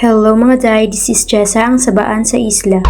Hello mga day, this is Jessa, ang sabaan sa isla.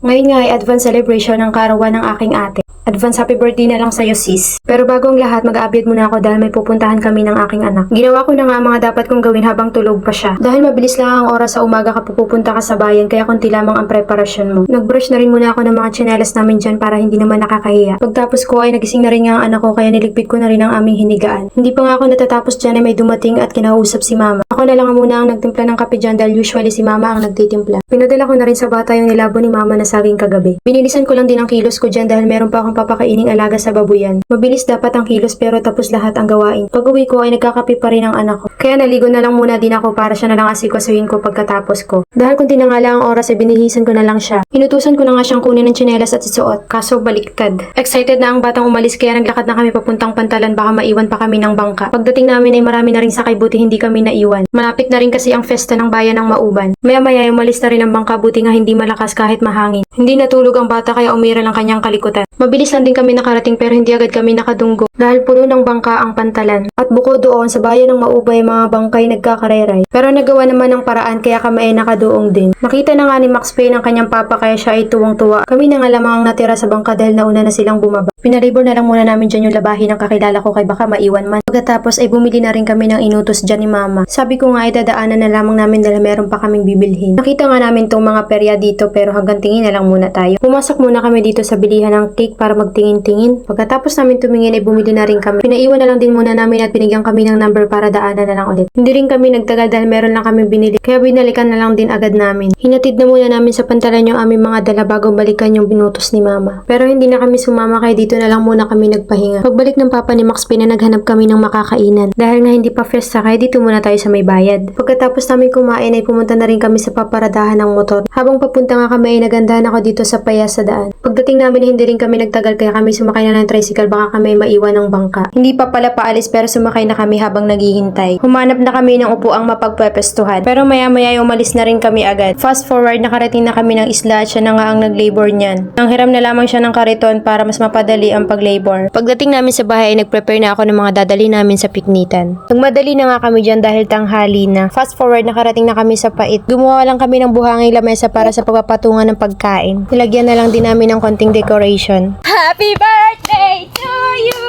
Ngayon nga ay advance celebration ng karawan ng aking ate. Advance happy birthday na lang sa'yo sis. Pero bago ang lahat, mag-a-update muna ako dahil may pupuntahan kami ng aking anak. Ginawa ko na nga mga dapat kong gawin habang tulog pa siya. Dahil mabilis lang ang oras sa umaga kapag pupunta ka sa bayan, kaya konti lamang ang preparasyon mo. Nag-brush na rin muna ako ng mga tsinelas namin dyan para hindi naman nakakahiya. Pagtapos ko ay nagising na rin nga ang anak ko kaya niligpit ko na rin ang aming hinigaan. Hindi pa nga ako natatapos dyan ay may dumating at kinausap si mama. Ako na lang muna ang nagtimpla ng kape dyan dahil usually si mama ang nagtitimpla. Pinadala ko na rin sa bata yung nilabo ni mama na saging kagabi. Binilisan ko lang din ang kilos ko dyan dahil meron pa akong papakaining alaga sa babuyan. Mabilis dapat ang kilos pero tapos lahat ang gawain. Pag-uwi ko ay nagkakape pa rin ang anak ko. Kaya naligo na lang muna din ako para siya na lang asikasuhin ko pagkatapos ko. Dahil kung tinangala ang oras ay binihisan ko na lang siya. Inutusan ko na nga siyang kunin ng tsinelas at isuot. Kaso baliktad. Excited na ang batang umalis kaya naglakad na kami papuntang Pantalan baka maiwan pa kami ng bangka. Pagdating namin ay marami na rin sakay buti hindi kami naiwan. Malapit na rin kasi ang festa ng bayan ng Mauban. Maya-maya umalis na rin ang bangka buti nga hindi malakas kahit mahangin. Hindi natulog ang bata kaya umira lang kanyang kalikutan. Mabilis lang din kami nakarating pero hindi agad kami nakadunggo dahil puno ng bangka ang Pantalan. At bukod doon sa bayan ng Maubay mga bangkay nagkakareray. Pero nagawa naman ng paraan kaya kami ay nakadoong din. Nakita na nga ni Max Payne ang kanyang papa kaya siya ay tuwang-tuwa. Kami na nga lamang ang natira sa bangka dahil nauna na silang bumaba. Pinalibor na lang muna namin dyan yung labahin ng kakilala ko kay baka maiwan man. Pagkatapos ay bumili na rin kami ng inutos dyan ni mama. Sabi ko nga ay dadaanan na lamang namin dahil meron pa kaming bibilhin. Nakita nga namin tong mga perya dito pero hanggang tingin na lang muna tayo. Pumasok muna kami dito sa bilihan ng cake para magtingin-tingin. Pagkatapos namin tumingin ay bumili na rin kami. Pinaiwan na lang din muna namin at binigyan kami ng number para daanan na lang ulit. Hindi rin kami nagtagal dahil meron lang kami binili kaya binalikan na lang din agad namin. Hinatid na muna namin sa Pantalan yung aming mga dala bago balikan yung binutos ni mama. Pero hindi na kami sumama kaya dito na lang muna kami nagpahinga. Pagbalik ng papa ni Max Payne naghanap kami ng makakainan. Dahil nga hindi pa festa kaya dito muna tayo sa may bayad. Pagkatapos namin kumain ay pumunta na rin kami sa paparadahan ng motor. Habang papunta nga kami ay nagandahan ako dito sa payas sa daan. Pagdating namin hindi rin kami nagtagal kaya kami sumakay na ng tricycle baka kami maiwan ng bangka. Hindi pa pala paalis pero sumakay na kami habang naghihintay. Humanap na kami ng upuang mapagpepestuhan. Pero maya-maya umalis na rin kami agad. Fast forward nakarating na kami ng isla at siya na nga ang nag-labor niyan. Nanghiram na lamang siya ng kariton para mas mapadali ang pag-labor. Pagdating namin sa bahay ay nag-prepare na ako ng mga dadali namin sa piknitan. Nagmadali na nga kami dyan dahil tanghali na. Fast forward nakarating na kami sa pait. Gumawa lang kami ng buhangin lamesa para sa pagpapatungan ng pagkain. Nilagyan na lang din namin ng konting decoration. Happy birthday to you!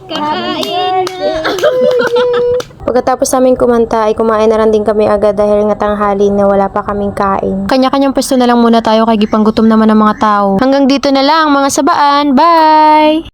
Kakain na! Pagkatapos namin kumanta ay kumain na lang din kami agad dahil nga tanghali na wala pa kaming kain. Kanya-kanyang pwesto na lang muna tayo kay gipanggutom naman ng mga tao. Hanggang dito na lang mga sabaan. Bye!